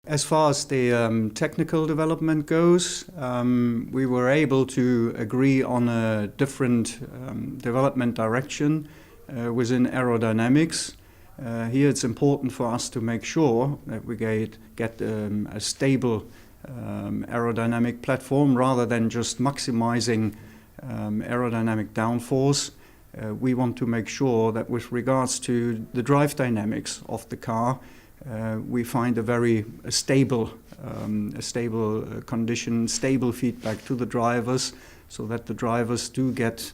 As far as the technical development goes, we were able to agree on a different development direction within aerodynamics. Here it's important for us to make sure that we get a stable aerodynamic platform rather than just maximizing aerodynamic downforce. We want to make sure that with regards to the drive dynamics of the car, we find a stable condition, stable feedback to the drivers, so that the drivers do get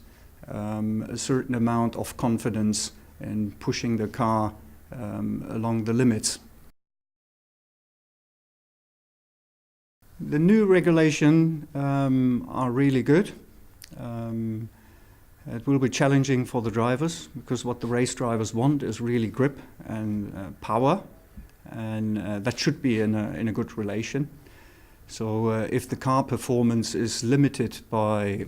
a certain amount of confidence in pushing the car along the limits. The new regulation are really good. It will be challenging for the drivers, because what the race drivers want is really grip and power, and that should be in a good relation. So if the car performance is limited by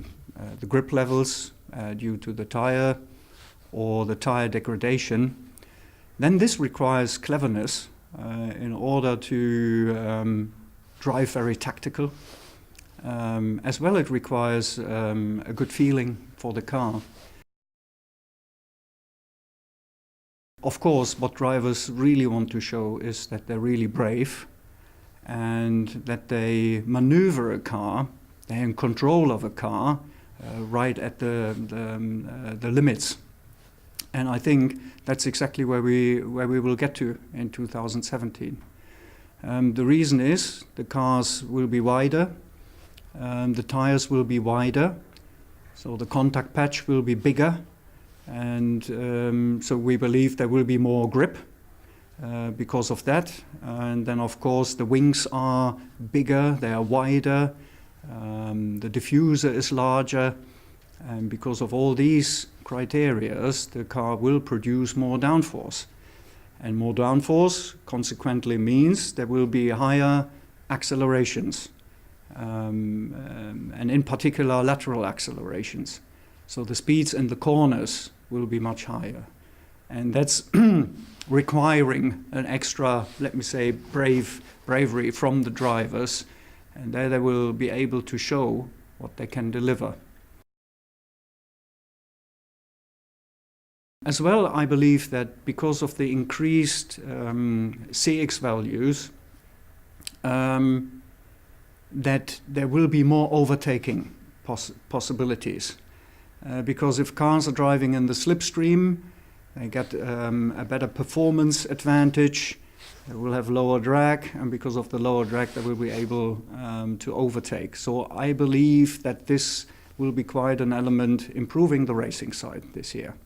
the grip levels due to the tire or the tire degradation, then this requires cleverness in order to drive very tactical. As well, it requires a good feeling for the car. Of course, what drivers really want to show is that they're really brave and that they maneuver a car, they're in control of a car right at the limits. And I think that's exactly where we will get to in 2017. The reason is the cars will be wider, the tires will be wider, so the contact patch will be bigger, and so we believe there will be more grip because of that. And then of course the wings are bigger, they are wider, the diffuser is larger, and because of all these criteria the car will produce more downforce. And more downforce consequently means there will be higher accelerations, and in particular lateral accelerations. So the speeds in the corners will be much higher. And that's requiring an extra, let me say, bravery from the drivers, and there they will be able to show what they can deliver. As well, I believe that because of the increased CX values, that there will be more overtaking possibilities. Because if cars are driving in the slipstream, they get a better performance advantage, they will have lower drag, and because of the lower drag they will be able to overtake. So I believe that this will be quite an element improving the racing side this year.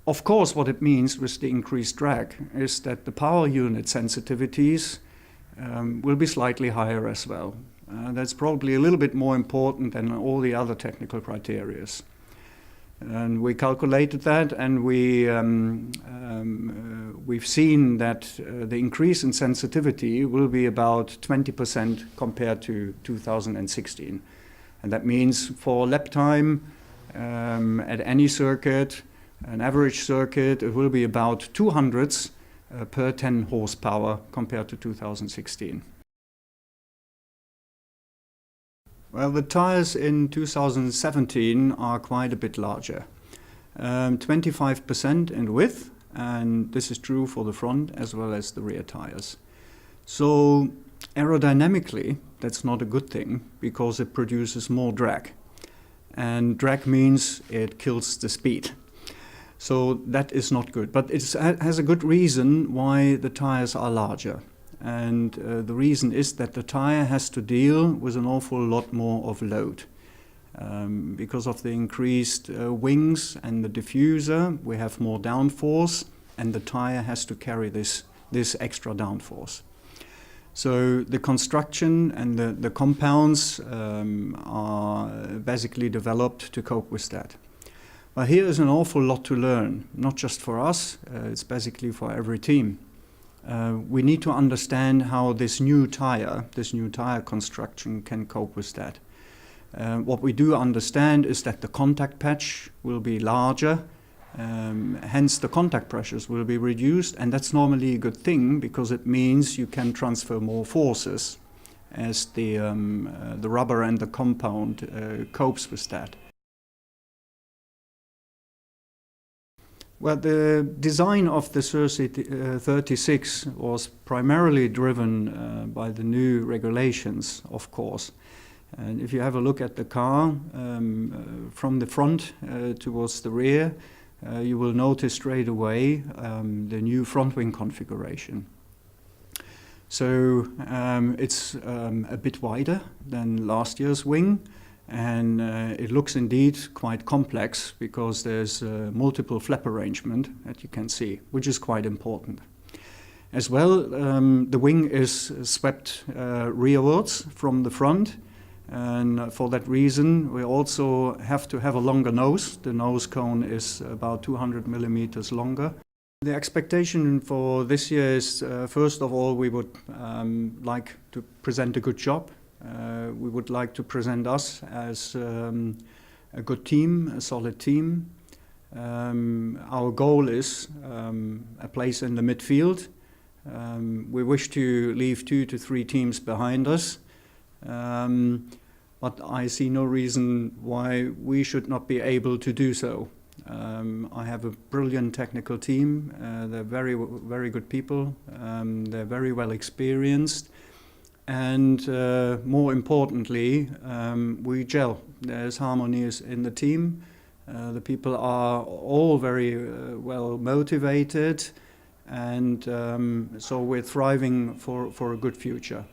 Of course, what it means with the increased drag is that the power unit sensitivities will be slightly higher as well. That's probably a little bit more important than all the other technical criteria. And we calculated that, and we've seen that the increase in sensitivity will be about 20% compared to 2016. And that means for lap time at any circuit, an average circuit, it will be about 200ths per 10 horsepower compared to 2016. Well, the tires in 2017 are quite a bit larger. 25% in width, and this is true for the front as well as the rear tires. So aerodynamically, that's not a good thing because it produces more drag. And drag means it kills the speed. So that is not good, but it has a good reason why the tires are larger. And the reason is that the tire has to deal with an awful lot more of load. Because of the increased wings and the diffuser, we have more downforce, and the tire has to carry this extra downforce. So the construction and the compounds are basically developed to cope with that. But here is an awful lot to learn, not just for us, it's basically for every team. We need to understand how this new tire construction can cope with that. What we do understand is that the contact patch will be larger Hence the contact pressures will be reduced, and that's normally a good thing because it means you can transfer more forces as the rubber and the compound copes with that. Well, the design of the Zorg 36 was primarily driven by the new regulations, of course. And if you have a look at the car from the front towards the rear, you will notice straight away the new front wing configuration. So it's a bit wider than last year's wing, and it looks indeed quite complex because there's multiple flap arrangement that you can see, which is quite important. As well, the wing is swept rearwards from the front, and for that reason we also have to have a longer nose. The nose cone is about 200 millimeters longer. The expectation for this year is, first of all, we would like to present a good job. We would like to present us as a good team, a solid team. Our goal is a place in the midfield. We wish to leave 2 to 3 teams behind us, but I see no reason why we should not be able to do so. I have a brilliant technical team. They're very good people. They're very well experienced. And more importantly, we gel. There's harmony in the team. The people are all very well motivated, and so we're thriving for a good future.